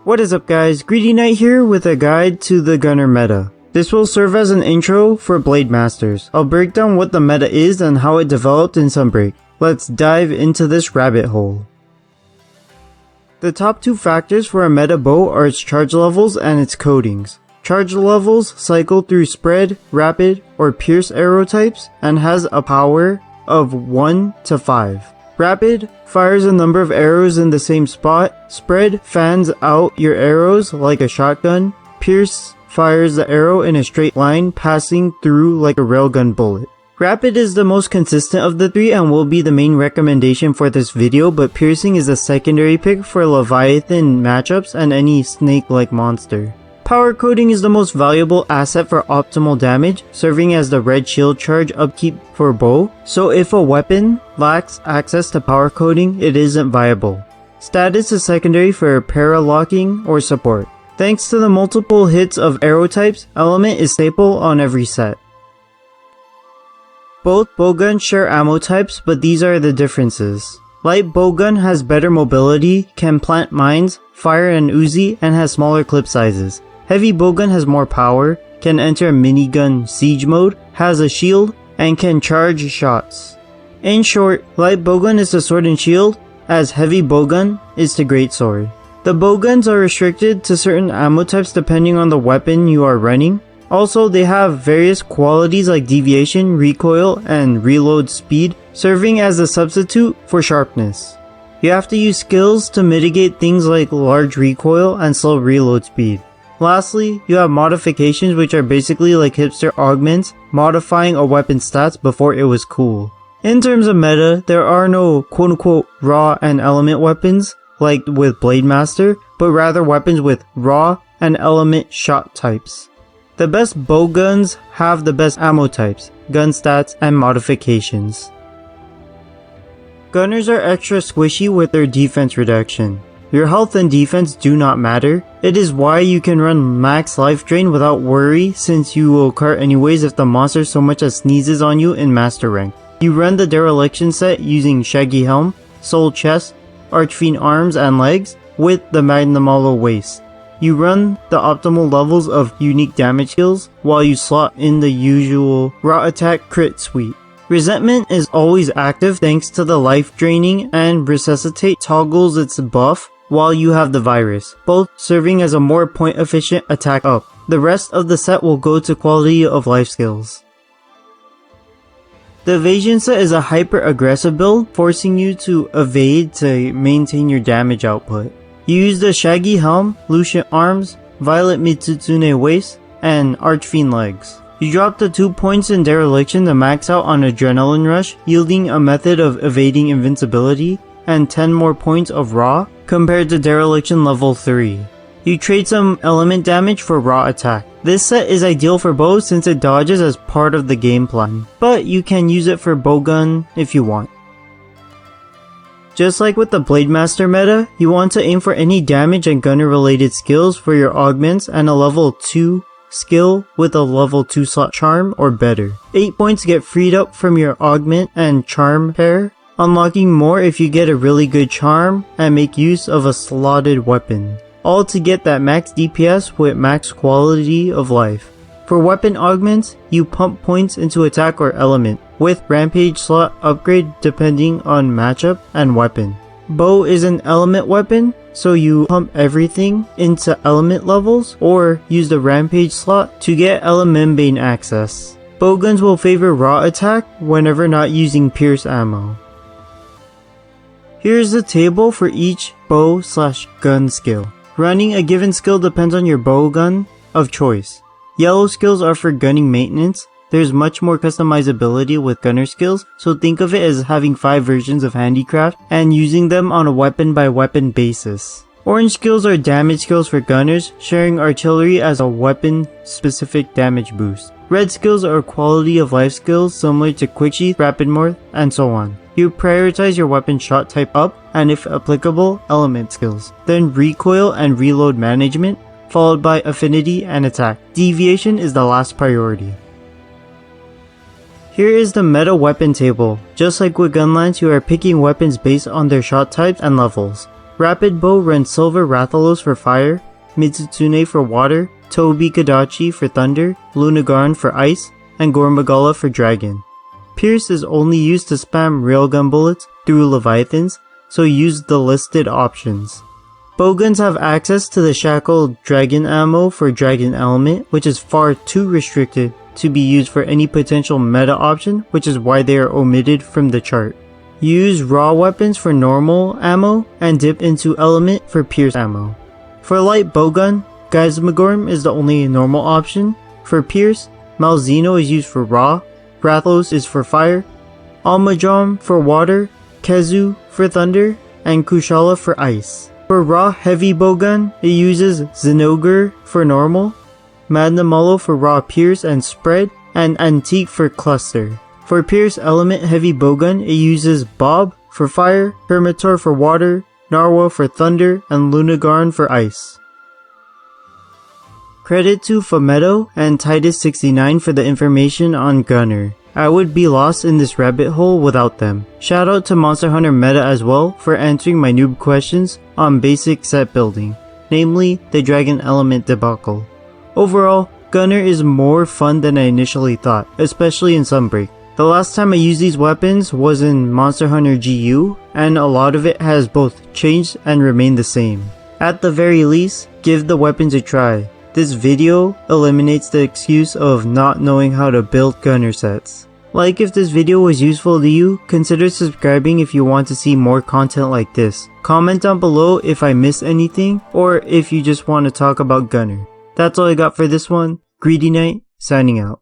What is up guys, Greedy Knight here with a guide to the gunner meta. This will serve as an intro for Blade Masters. I'll break down what the meta is and how it developed in Sunbreak. Let's dive into this rabbit hole. The top two factors for a meta bow are its charge levels and its coatings. Charge levels cycle through spread, rapid, or pierce arrow types and has a power of 1 to 5. Rapid fires a number of arrows in the same spot. Spread fans out your arrows like a shotgun. Pierce fires the arrow in a straight line, passing through like a railgun bullet. Rapid is the most consistent of the three and will be the main recommendation for this video, but piercing is a secondary pick for Leviathan matchups and any snake-like monster. Power coating is the most valuable asset for optimal damage, serving as the red shield charge upkeep for bow, so if a weapon lacks access to power coating, it isn't viable. Status is secondary for para-locking or support. Thanks to the multiple hits of arrow types, element is staple on every set. Both bowguns share ammo types, but these are the differences. Light bowgun has better mobility, can plant mines, fire an Uzi, and has smaller clip sizes. Heavy bowgun has more power, can enter minigun siege mode, has a shield, and can charge shots. In short, light bowgun is the sword and shield, as heavy bowgun is the greatsword. The bowguns are restricted to certain ammo types depending on the weapon you are running. Also, they have various qualities like deviation, recoil, and reload speed, serving as a substitute for sharpness. You have to use skills to mitigate things like large recoil and slow reload speed. Lastly, you have modifications, which are basically like hipster augments, modifying a weapon's stats before it was cool. In terms of meta, there are no quote-unquote raw and element weapons like with Blade Master, but rather weapons with raw and element shot types. The best bowguns have the best ammo types, gun stats, and modifications. Gunners are extra squishy with their defense reduction. Your health and defense do not matter. It is why you can run max life drain without worry, since you will cart anyways if the monster so much as sneezes on you in master rank. You run the dereliction set using Shaggy Helm, Soul Chest, Archfiend arms and legs with the Magnamalo waist. You run the optimal levels of unique damage skills while you slot in the usual raw attack crit suite. Resentment is always active thanks to the life draining, and resuscitate toggles its buff while you have the virus, both serving as a more point efficient attack up. The rest of the set will go to quality of life skills. The evasion set is a hyper aggressive build, forcing you to evade to maintain your damage output. You use the Shaggy Helm, Lucian arms, Violet Mitsutsume waist, and Archfiend legs. You drop the 2 points in dereliction to max out on Adrenaline Rush, yielding a method of evading invincibility, and 10 more points of raw compared to dereliction level 3. You trade some element damage for raw attack. This set is ideal for bow since it dodges as part of the game plan, but you can use it for bowgun if you want. Just like with the Blade Master meta, you want to aim for any damage and gunner related skills for your augments and a level 2 skill with a level 2 slot charm or better. 8 points get freed up from your augment and charm pair, unlocking more if you get a really good charm and make use of a slotted weapon. All to get that max DPS with max quality of life. For weapon augments, you pump points into attack or element, with rampage slot upgrade depending on matchup and weapon. Bow is an element weapon, so you pump everything into element levels or use the rampage slot to get Elemembane access. Bowguns will favor raw attack whenever not using pierce ammo. Here's the table for each bow/gun skill. Running a given skill depends on your bowgun of choice. Yellow skills are for gunning maintenance. There's much more customizability with gunner skills, so think of it as having 5 versions of handicraft and using them on a weapon by weapon basis. Orange skills are damage skills for gunners, sharing artillery as a weapon specific damage boost. Red skills are quality of life skills similar to quick sheath, rapid morph, and so on. You prioritize your weapon shot type up, and if applicable, element skills. Then recoil and reload management, followed by affinity and attack. Deviation is the last priority. Here is the meta weapon table. Just like with gunlines, you are picking weapons based on their shot types and levels. Rapid Bow runs Silver Rathalos for fire, Mitsutsune for water, Tobi Kadachi for thunder, Lunagarn for ice, and Gormagala for dragon. Pierce is only used to spam railgun bullets through Leviathans, so use the listed options. Bowguns have access to the shackled dragon ammo for dragon element, which is far too restricted to be used for any potential meta option, which is why they are omitted from the chart. Use raw weapons for normal ammo and dip into element for pierce ammo. For light bowgun, Geismagorm is the only normal option. For pierce, Malzeno is used for raw, Rathalos is for fire, Almajom for water, Kezu for thunder, and Kushala for ice. For raw heavy bowgun, it uses Zenogre for normal, Magnamalo for raw pierce and spread, and Antique for cluster. For pierce element heavy bowgun, it uses Bob for fire, Hermitor for water, Narwa for thunder, and Lunagarn for ice. Credit to Famedo and Titus69 for the information on Gunner. I would be lost in this rabbit hole without them. Shout out to Monster Hunter Meta as well for answering my noob questions on basic set building, namely the Dragon Element debacle. Overall, Gunner is more fun than I initially thought, especially in Sunbreak. The last time I used these weapons was in Monster Hunter GU, and a lot of it has both changed and remained the same. At the very least, give the weapons a try. This video eliminates the excuse of not knowing how to build Gunner sets. Like if this video was useful to you, consider subscribing if you want to see more content like this. Comment down below if I missed anything, or if you just want to talk about Gunner. That's all I got for this one. Greedy Knight, signing out.